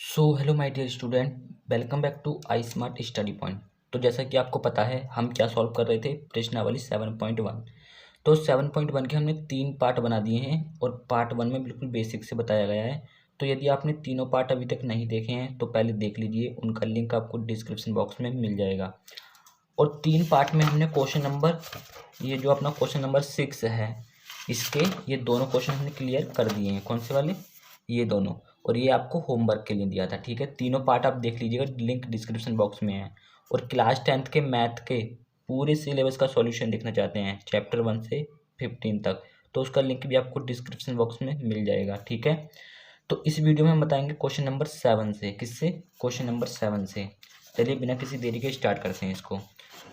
Hello my dear student, welcome back to I smart study point. तो जैसा कि आपको पता है हम क्या सॉल्व कर रहे थे, प्रश्नावली 7.1। तो 7.1 के हमने 3 पार्ट बना दिए हैं और पार्ट 1 में बिल्कुल बेसिक से बताया गया है। तो यदि आपने तीनों पार्ट अभी तक नहीं देखे हैं तो पहले देख लीजिए, उनका लिंक आपको डिस्क्रिप्शन बॉक्स में मिल जाएगा। और 3 पार्ट में हमने क्वेश्चन नंबर, ये जो अपना क्वेश्चन नंबर 6 है, इसके ये दोनों क्वेश्चन हमने क्लियर कर दिए हैं। कौन से वाले? ये दोनों। और ये आपको होमवर्क के लिए दिया था, ठीक है। तीनों पार्ट आप देख लीजिएगा, लिंक डिस्क्रिप्शन बॉक्स में है। और क्लास 10th के मैथ के पूरे सिलेबस का सॉल्यूशन देखना चाहते हैं चैप्टर 1 से 15 तक, तो उसका लिंक भी आपको डिस्क्रिप्शन बॉक्स में मिल जाएगा, ठीक है। तो इस वीडियो में हम बताएंगे क्वेश्चन नंबर 7 से। किससे? क्वेश्चन नंबर 7 से। चलिए बिना किसी देरी के स्टार्ट करते हैं इसको।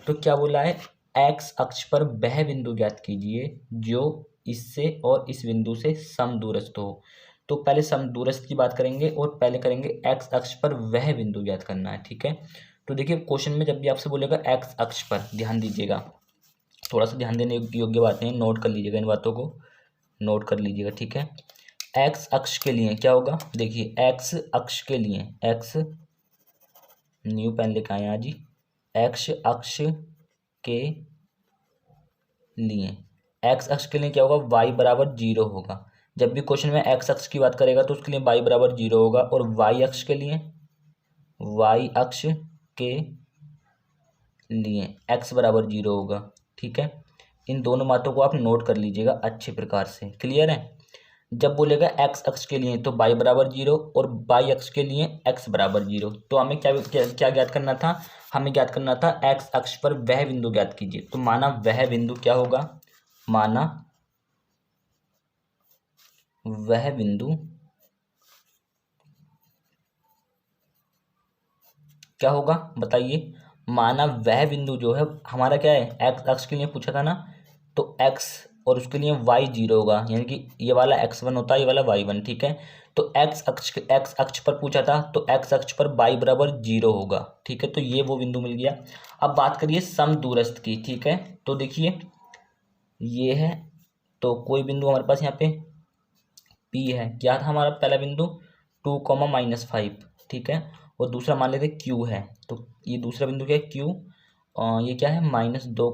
तो क्या बोला है? एक्स अक्ष पर वह बिंदु ज्ञात कीजिए जो इससे और इस बिंदु से समदूरस्थ हो। तो पहले समदूरस्थ की बात करेंगे और पहले करेंगे एक्स अक्ष पर वह बिंदु ज्ञात करना है, ठीक है। तो देखिए क्वेश्चन में जब भी आपसे बोलेगा एक्स अक्ष पर, ध्यान दीजिएगा, थोड़ा सा ध्यान देने योग्य बातें हैं, नोट कर लीजिएगा, इन बातों को नोट कर लीजिएगा, ठीक है। एक्स अक्ष के लिए क्या होगा? देखिए एक्स अक्ष के लिए, एक्स न्यू पेन लेकर आए आज ही, एक्स अक्ष के लिए, एक्स अक्ष के लिए क्या होगा? वाई बराबर 0 होगा। जब भी क्वेश्चन में एक्स अक्ष की बात करेगा तो उसके लिए वाई बराबर 0 होगा। और वाई अक्ष के लिए, वाई अक्ष के लिए एक्स बराबर 0 होगा, ठीक है। इन दोनों बातों को आप नोट कर लीजिएगा अच्छे प्रकार से, क्लियर है। जब बोलेगा एक्स अक्ष के लिए तो वाई बराबर 0 और वाई अक्ष के लिए एक्स बराबर 0। तो हमें क्या क्या, क्या ज्ञात करना था? हमें ज्ञात करना था एक्स अक्ष पर वह बिंदु ज्ञात कीजिए। तो माना वह बिंदु क्या होगा? माना वह बिंदु क्या होगा बताइए। माना वह बिंदु जो है हमारा क्या है, एक्स अक्ष के लिए पूछा था ना, तो एक्स और उसके लिए वाई 0 होगा, यानी कि ये वाला x1 होता है, ये वाला y1, ठीक है। तो एक्स अक्ष पर पूछा था तो एक्स अक्ष पर y बराबर 0 होगा, ठीक है। तो ये वो बिंदु मिल गया। अब बात करिए समदूरस्थ की, ठीक है। तो देखिए ये है, तो कोई बिंदु हमारे पास यहाँ पे P है। क्या था हमारा पहला बिंदु? 2, -5, ठीक है। और दूसरा मान लेते Q है, तो ये दूसरा बिंदु क्या है? Q। ये क्या है? -2,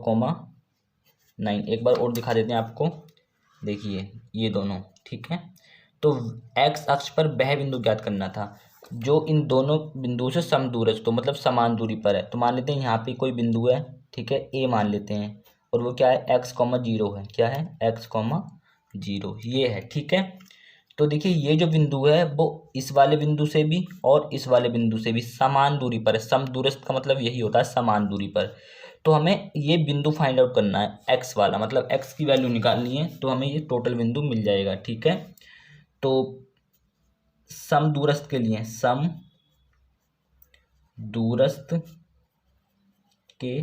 9। एक बार और दिखा देते हैं आपको, देखिए ये दोनों, ठीक है। तो एक्स अक्ष पर वह बिंदु ज्ञात करना था जो इन दोनों बिंदुओं से समदूरस्थ हो, मतलब समान दूरी पर है। तो मान लेते हैं यहाँ पे कोई बिंदु है, ठीक है, ए मान लेते हैं, और वो क्या है? x,0 है। क्या है? x,0 ये है, ठीक है। तो देखिए ये जो बिंदु है वो इस वाले बिंदु से भी और इस वाले बिंदु से भी समान दूरी पर है। समदूरस्थ का मतलब यही होता है, समान दूरी पर। तो हमें ये बिंदु फाइंड आउट करना है, एक्स वाला, मतलब एक्स की वैल्यू निकालनी है, तो हमें ये टोटल बिंदु मिल जाएगा, ठीक है। तो समदूरस्थ के लिए, समदूरस्थ के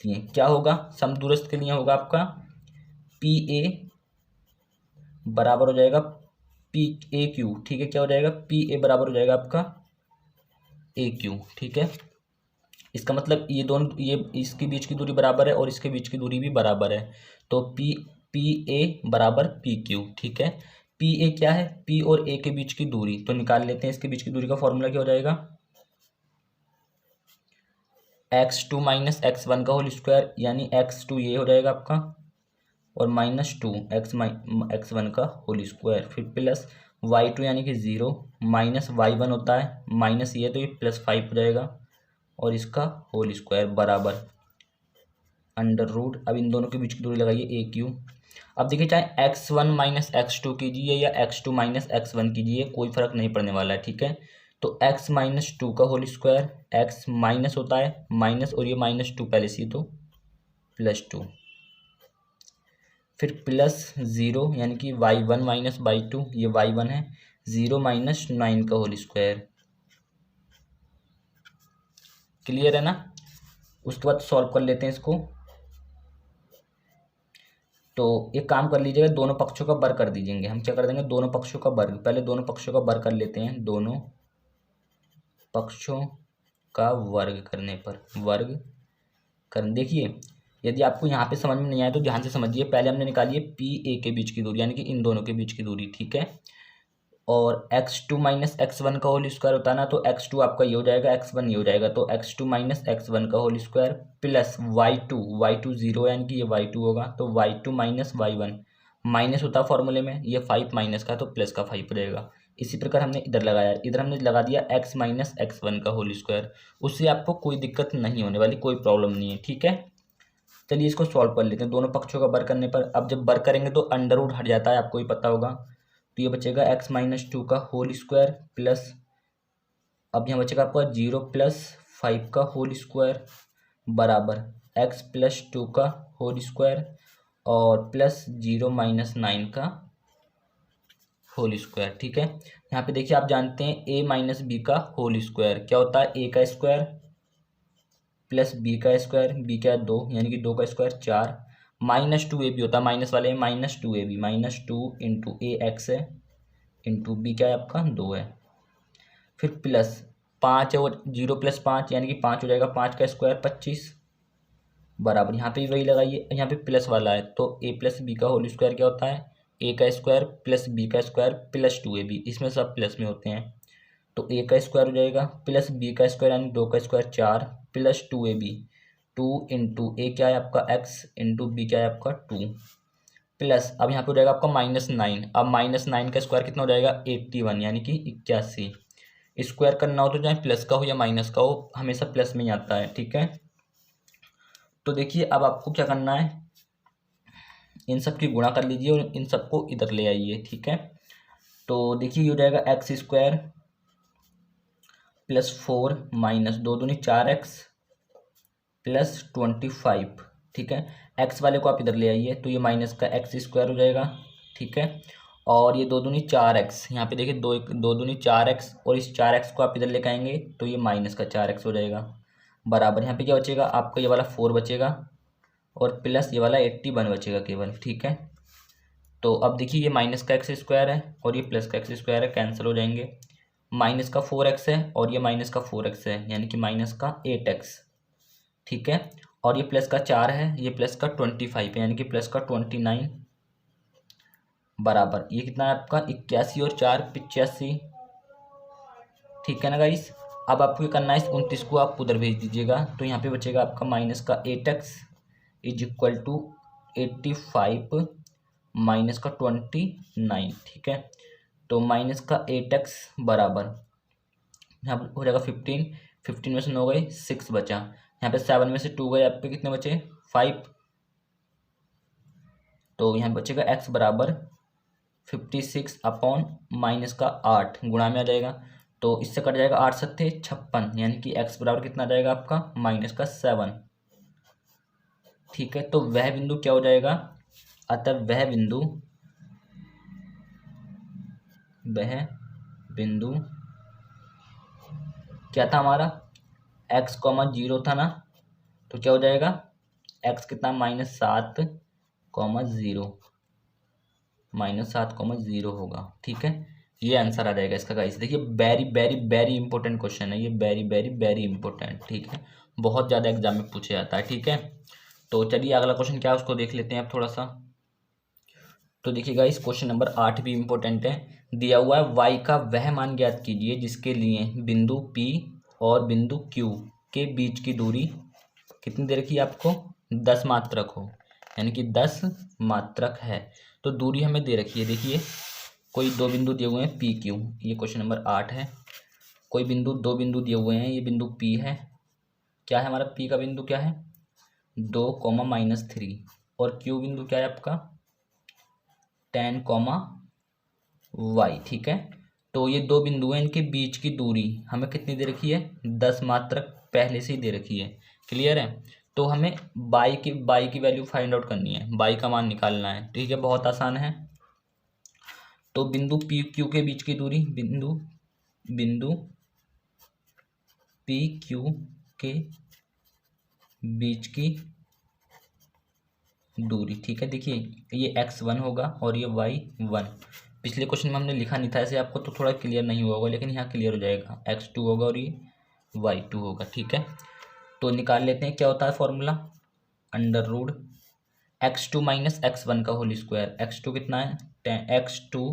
लिए क्या होगा? समदूरस्थ के लिए होगा आपका पी ए बराबर हो जाएगा पी ए क्यू, ठीक है। क्या हो जाएगा? पी ए बराबर हो जाएगा आपका ए क्यू, ठीक है। इसका मतलब ये दोनों, ये इसके बीच की दूरी बराबर है और इसके बीच की दूरी भी बराबर है। तो पी ए बराबर पी क्यू, ठीक है। पी ए क्या है? पी और ए के बीच की दूरी, तो निकाल लेते हैं। इसके बीच की दूरी का फॉर्मूला क्या हो जाएगा? x2 - x1 का होल स्क्वायर, यानी x2 ये हो जाएगा आपका, और -2 x1 का होल स्क्वायर, फिर प्लस y2 यानी कि 0, माइनस y1 होता है, माइनस ये तो ये +5 हो जाएगा, और इसका होल स्क्वायर बराबर अंडर रूट। अब इन दोनों के बीच की दूरी लगाइए ए क्यू। अब देखिए चाहे x1 - x2 कीजिए या x2 - x1 कीजिए, कोई फर्क नहीं पड़ने वाला है, ठीक है। तो x - 2 का होल स्क्वायर, x माइनस होता है माइनस, और ये -2 पहले से ही, तो +2, फिर +0 यानी कि y1 - y2, ये y1 है, 0 - 9 का होल स्क्वायर, क्लियर है ना। उसके बाद सॉल्व कर लेते हैं इसको। तो एक काम कर लीजिएगा, दोनों पक्षों का वर्ग कर दीजिएंगे। हम क्या कर देंगे? दोनों पक्षों का वर्ग, पहले दोनों पक्षों का वर्ग कर लेते हैं। दोनों पक्षों का वर्ग करने पर, वर्ग कर, देखिए यदि आपको यहाँ पे समझ में नहीं आए तो ध्यान से समझिए। पहले हमने निकाली है पी ए के बीच की दूरी, यानी कि इन दोनों के बीच की दूरी, ठीक है। और x2 माइनस x1 का होल स्क्वायर होता है ना, तो x2 आपका ये हो जाएगा, x1 ये हो जाएगा, तो x2 माइनस x1 का होल स्क्वायर प्लस y2 0 यानी कि ये y2 होगा, तो y2 माइनस y1, माइनस होता है फॉर्मूले में, ये 5 माइनस का तो प्लस का 5 हो जाएगा। इसी प्रकार हमने इधर लगाया, इधर हमने लगा दिया x माइनस x1 का होल स्क्वायर, उससे आपको कोई दिक्कत नहीं होने वाली, कोई प्रॉब्लम नहीं है, ठीक है। चलिए इसको सॉल्व कर लेते हैं दोनों पक्षों का बर करने पर। अब जब बर करेंगे तो अंडर रूट हट जाता है, आपको ही पता होगा, तो ये बचेगा x माइनस 2 का होल स्क्वायर प्लस, अब यहाँ बचेगा आपका 0 प्लस 5 का होल स्क्वायर बराबर x प्लस 2 का होल स्क्वायर और प्लस 0 माइनस 9 का होल स्क्वायर, ठीक है। यहाँ पे देखिए आप जानते हैं a माइनस बी का होल स्क्वायर क्या होता है, a का स्क्वायर प्लस बी का स्क्वायर, बी का 2 यानी कि 2 का स्क्वायर 4, माइनस 2ab होता है, माइनस वाले माइनस 2ab, माइनस 2 इंटू ए एक्स है इंटू बी क्या है आपका 2 है, फिर प्लस 5 है वो 0 प्लस 5 यानी कि 5 हो जाएगा, 5 का स्क्वायर 25 बराबर, यहाँ पे भी वही लगाइए, यहाँ पे प्लस वाला है तो a प्लस बी का होल स्क्वायर क्या होता है, a का स्क्वायर प्लस बी का स्क्वायर प्लस 2ab, इसमें सब प्लस में होते हैं, तो a का स्क्वायर हो जाएगा प्लस बी का स्क्वायर यानी 2 का स्क्वायर 4 प्लस 2ab, 2 इंटू ए क्या है आपका x इंटू बी क्या है आपका 2 प्लस, अब यहाँ पे हो जाएगा आपका -9, अब -9 का स्क्वायर कितना हो जाएगा 81 यानी कि 81, स्क्वायर करना हो तो चाहे प्लस का हो या माइनस का हो, हमेशा प्लस में ही आता है, ठीक है। तो देखिए अब आपको क्या करना है, इन सब की गुणा कर लीजिए और इन सबको इधर ले आइए, ठीक है। तो देखिए ये हो जाएगा एक्स स्क्वायर प्लस 4 माइनस 2 दूनी 4x प्लस 25, ठीक है। एक्स वाले को आप इधर ले आइए तो ये माइनस का एक्स स्क्वायर हो जाएगा, ठीक है। और ये 2 दूनी 4x, यहाँ पे देखिए 2 दूनी 4x और इस 4x को आप इधर लेकर आएंगे तो ये माइनस का 4x हो जाएगा बराबर, यहाँ पे क्या बचेगा आपका ये वाला 4 बचेगा और प्लस ये वाला 81 बचेगा केवल, ठीक है। तो अब देखिए ये माइनस का एक्स स्क्वायर है और ये प्लस का एक्स स्क्वायर है, कैंसिल हो जाएंगे, माइनस का 4x है और ये माइनस का 4x है यानी कि माइनस का 8x, ठीक है। और ये प्लस का 4 है, ये प्लस का 25 है यानी कि प्लस का 29 बराबर, ये कितना है आपका 81 और 4 85, ठीक है ना गाइस। अब आपको ये करना है इस 29 को आप उधर भेज दीजिएगा, तो यहाँ पे बचेगा आपका माइनस का 8x is equal to 85 minus का 29, ठीक है। तो माइनस का 8x बराबर यहाँ पे हो जाएगा 15 में से 9 गए 6 बचा, यहाँ पे 7 में से 2 गए, आप पे कितने बचे 5, तो यहाँ बचेगा x बराबर 56 अपॉन माइनस का 8 गुणा में आ जाएगा, तो इससे कट जाएगा 8 सत्ते 56 यानी कि x बराबर कितना आ जाएगा आपका माइनस का 7, ठीक है। तो वह बिंदु क्या हो जाएगा, अतः वह बिंदु क्या था हमारा x, 0 था ना, तो क्या हो जाएगा x कितना -7, 0 होगा, ठीक है। ये आंसर आ जाएगा इसका गाइस। देखिए very very very important question है ये, वेरी वेरी वेरी इंपॉर्टेंट, ठीक है, बहुत ज़्यादा एग्जाम में पूछा जाता है, ठीक है। तो चलिए अगला क्वेश्चन क्या है उसको देख लेते हैं अब थोड़ा सा। तो देखिए गाइस क्वेश्चन नंबर 8 भी इंपॉर्टेंट है, दिया हुआ है y का वह मान ज्ञात कीजिए जिसके लिए बिंदु P और बिंदु Q के बीच की दूरी कितनी दे रखी है आपको 10 मात्रक हो, यानी कि 10 मात्रक है। तो दूरी हमें दे रखी है, देखिए कोई दो बिंदु दिए हुए हैं पी क्यू, ये क्वेश्चन नंबर 8 है। कोई दो बिंदु दिए हुए हैं, ये बिंदु पी है, क्या है हमारा पी का बिंदु क्या है 2, -3 और क्यू बिंदु क्या है आपका 10, y, ठीक है। तो ये दो बिंदु हैं, इनके बीच की दूरी हमें कितनी दे रखी है 10 मात्रक पहले से ही दे रखी है, क्लियर है। तो हमें बाई की वैल्यू फाइंड आउट करनी है, बाई का मान निकालना है, ठीक है, बहुत आसान है। तो बिंदु पी क्यू के बीच की दूरी बिंदु पी क्यू के बीच की दूरी, ठीक है। देखिए ये x1 होगा और ये y1, पिछले क्वेश्चन में हमने लिखा नहीं था ऐसे, आपको तो थोड़ा क्लियर नहीं हुआ होगा, लेकिन यहाँ क्लियर हो जाएगा, x2 होगा और ये y2 होगा, ठीक है। तो निकाल लेते हैं क्या होता है formula, under root x2 minus x1 का होल स्क्वायर, x2 कितना है 10, x2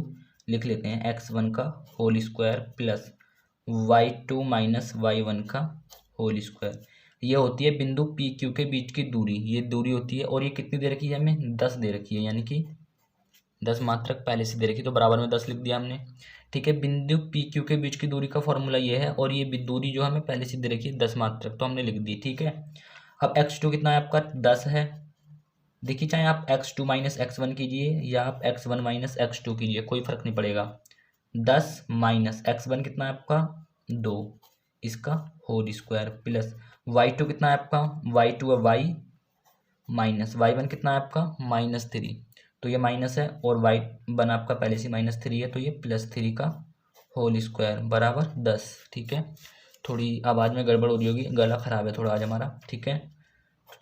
लिख लेते हैं x1 का whole square plus y2 minus y1 का होल स्क्वायर। ये होती है बिंदु पी क्यू के बीच की दूरी, ये दूरी होती है। और ये कितनी दे रखी है हमें, 10 दे रखी है, यानी कि 10 मात्रक पहले से दे रखी, तो बराबर में 10 लिख दिया हमने। ठीक है, बिंदु पी क्यू के बीच की दूरी का फॉर्मूला ये है, और ये दूरी जो हमें पहले से दे रखी है 10 मात्रक, तो हमने लिख दी। ठीक है, अब x2 कितना है आपका, 10 है। देखिए, चाहे आप x2 माइनस x1 कीजिए या आप x1 माइनस x2 कीजिए, कोई फर्क नहीं पड़ेगा। 10 माइनस x1 कितना है आपका, 2, इसका होल स्क्वायर प्लस y2 कितना है आपका, y2 है y माइनस y1 कितना है आपका, -3, तो ये माइनस है, और y1 आपका पहले से -3 है, तो ये +3 का होल स्क्वायर बराबर 10। ठीक है, थोड़ी आवाज़ में गड़बड़ हो रही होगी, गला ख़राब है थोड़ा आज हमारा। ठीक है,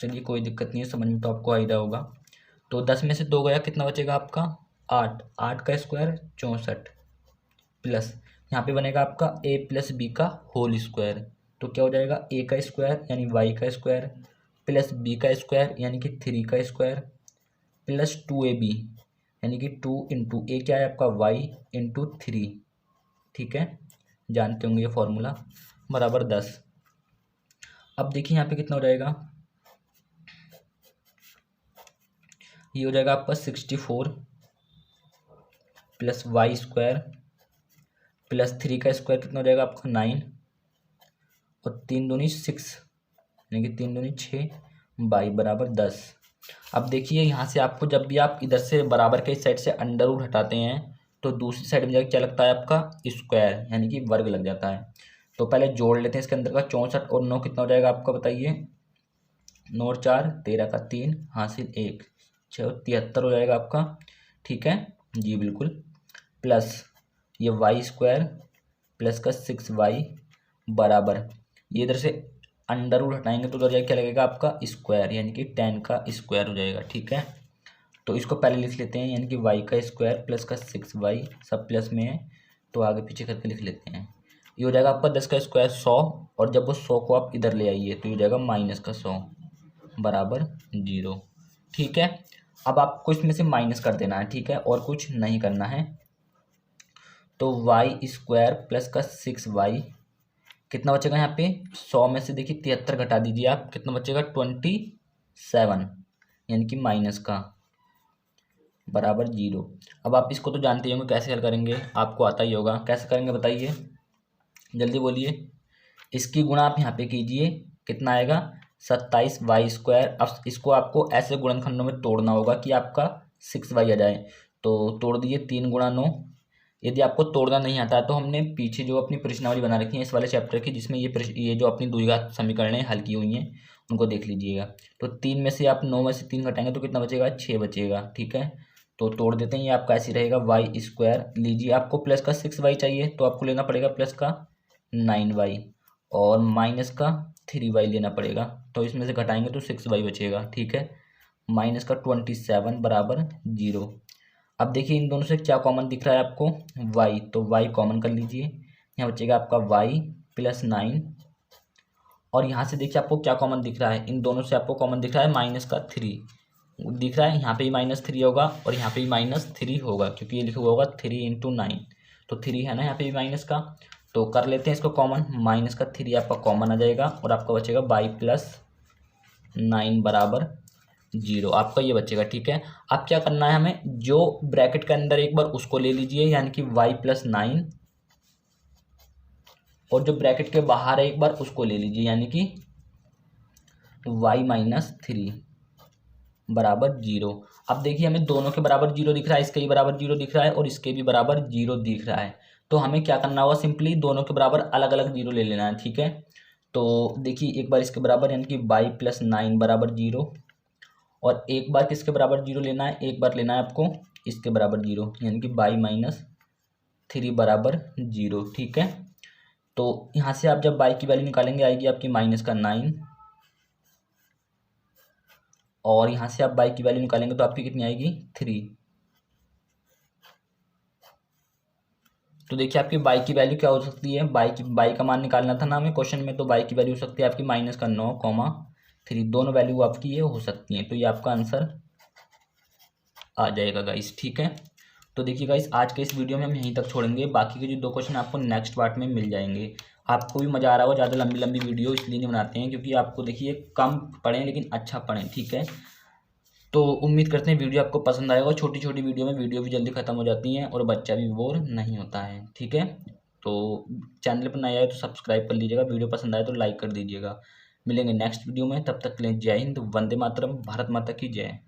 चलिए कोई दिक्कत नहीं है, समझ में तो आपको आ ही रहा होगा। तो 10 में से 2 गया, कितना बचेगा आपका, 8, 8 का स्क्वायर 64 प्लस यहाँ पे बनेगा आपका a प्लस बी का होल स्क्वायर, तो क्या हो जाएगा, a का स्क्वायर यानी y का स्क्वायर प्लस b का स्क्वायर यानी कि 3 का स्क्वायर प्लस 2ab यानी कि 2 इंटू ए क्या है आपका y इंटू 3। ठीक है, जानते होंगे ये फॉर्मूला, बराबर 10। अब देखिए यहाँ पे कितना हो जाएगा, ये हो जाएगा आपका 64 प्लस वाई स्क्वायर प्लस 3 का स्क्वायर कितना हो जाएगा आपका 9, और 3 दूनी 6 यानी कि 3 दूनी 6 बाई बराबर 10। अब देखिए यहाँ से आपको जब भी आप इधर से बराबर के इस साइड से अंडर रूट हटाते हैं तो दूसरी साइड में जाकर क्या लगता है आपका, स्क्वायर यानी कि वर्ग लग जाता है। तो पहले जोड़ लेते हैं इसके अंदर का, 64 और 9 कितना हो जाएगा आपका बताइए, 9 और 4 13 का 3 हासिल 1 6 73 हो जाएगा आपका। ठीक है जी बिल्कुल, प्लस ये वाई स्क्वायर प्लस का 6y बराबर, ये इधर से अंडर रूट हटाएंगे तो उधर जाके क्या लगेगा आपका स्क्वायर यानी कि 10 का स्क्वायर हो जाएगा। ठीक है, तो इसको पहले लिख लेते हैं, यानी कि y का स्क्वायर प्लस का 6y सब प्लस में है तो आगे पीछे करके लिख लेते हैं। ये हो जाएगा आपका 10 का स्क्वायर 100, और जब वो 100 को आप इधर ले आइए तो ये हो जाएगा माइनस का 100 बराबर 0। ठीक है, अब आपको इसमें से माइनस कर देना है। ठीक है, और कुछ नहीं करना है। तो वाई स्क्वायर प्लस का 6y कितना बचेगा यहाँ पे, 100 में से देखिए 73 घटा दीजिए आप, कितना बचेगा 27 यानी कि माइनस का बराबर 0। अब आप इसको तो जानते ही होंगे कैसे हल करेंगे, आपको आता ही होगा, कैसे करेंगे बताइए, जल्दी बोलिए। इसकी गुणा आप यहाँ पे कीजिए, कितना आएगा 27y स्क्वायर। अब इसको आपको ऐसे गुणनखंडों में तोड़ना होगा कि आपका 6y आ जाए, तो तोड़ दीजिए 3 गुणा 9। यदि आपको तोड़ना नहीं आता तो हमने पीछे जो अपनी प्रश्नावली बना रखी है इस वाले चैप्टर की, जिसमें ये जो अपनी द्विघात समीकरणें हल की हुई हैं उनको देख लीजिएगा। तो 3 में से आप 9 में से 3 घटाएंगे तो कितना बचेगा, 6 बचेगा। ठीक है, तो तोड़ देते हैं, ये आपका ऐसे रहेगा वाई स्क्वायर लीजिए, आपको प्लस का 6y चाहिए तो आपको लेना पड़ेगा प्लस का 9y, और माइनस का 3y लेना पड़ेगा, तो इसमें से घटाएंगे तो 6y बचेगा। ठीक है, माइनस का 27 बराबर 0। अब देखिए इन दोनों से क्या कॉमन दिख रहा है आपको, y, तो y कॉमन कर लीजिए, यहाँ बचेगा आपका y प्लस 9, और यहाँ से देखिए आपको क्या कॉमन दिख रहा है, इन दोनों से आपको कॉमन दिख रहा है माइनस का 3 दिख रहा है, यहाँ पे भी -3 होगा और यहाँ पे भी -3 होगा, क्योंकि ये लिखा हुआ होगा 3 इंटू 9, तो 3 है ना यहाँ पे भी माइनस का, तो कर लेते हैं इसको कॉमन, माइनस का 3 आपका कॉमन आ जाएगा और आपका बचेगा y प्लस 9 बराबर 0, आपका ये बचेगा। ठीक है, अब क्या करना है हमें, जो ब्रैकेट के अंदर एक बार उसको ले लीजिए यानी कि y प्लस 9, और जो ब्रैकेट के बाहर है एक बार उसको ले लीजिए यानी कि y माइनस 3 बराबर 0। अब देखिए हमें दोनों के बराबर 0 दिख रहा है, इसके भी बराबर 0 दिख रहा है और इसके भी बराबर 0 दिख रहा है, तो हमें क्या करना होगा, सिंपली दोनों के बराबर अलग अलग 0 ले लेना है। ठीक है, तो देखिए एक बार इसके बराबर यानी कि y प्लस 9 बराबर 0, और एक बार किसके बराबर 0 लेना है, एक बार लेना है आपको इसके बराबर 0 यानी कि y माइनस 3 बराबर 0। ठीक है, तो यहाँ से आप जब y की वैल्यू निकालेंगे आएगी आपकी माइनस का 9, और यहाँ से आप y की वैल्यू निकालेंगे तो आपकी कितनी आएगी 3। तो देखिए आपकी y की वैल्यू क्या हो सकती है, y का मान निकालना था ना हमें क्वेश्चन में, तो y की वैल्यू हो सकती है आपकी माइनस का 9,3, दोनों वैल्यू आपकी ये हो सकती हैं, तो ये आपका आंसर आ जाएगा गाइस। ठीक है, तो देखिए गाइस, आज के इस वीडियो में हम यहीं तक छोड़ेंगे, बाकी के जो 2 क्वेश्चन आपको नेक्स्ट पार्ट में मिल जाएंगे। आपको भी मज़ा आ रहा होगा, ज़्यादा लंबी लंबी वीडियो इसलिए नहीं बनाते हैं क्योंकि आपको देखिए कम पढ़ें लेकिन अच्छा पढ़ें, ठीक है। तो उम्मीद करते हैं वीडियो आपको पसंद आएगा। छोटी छोटी वीडियो में वीडियो भी जल्दी ख़त्म हो जाती हैं और बच्चा भी बोर नहीं होता है, ठीक है। तो चैनल पर नया आए तो सब्सक्राइब कर लीजिएगा, वीडियो पसंद आए तो लाइक कर दीजिएगा। मिलेंगे नेक्स्ट वीडियो में, तब तक के लिए जय हिंद, वंदे मातरम, भारत माता की जय।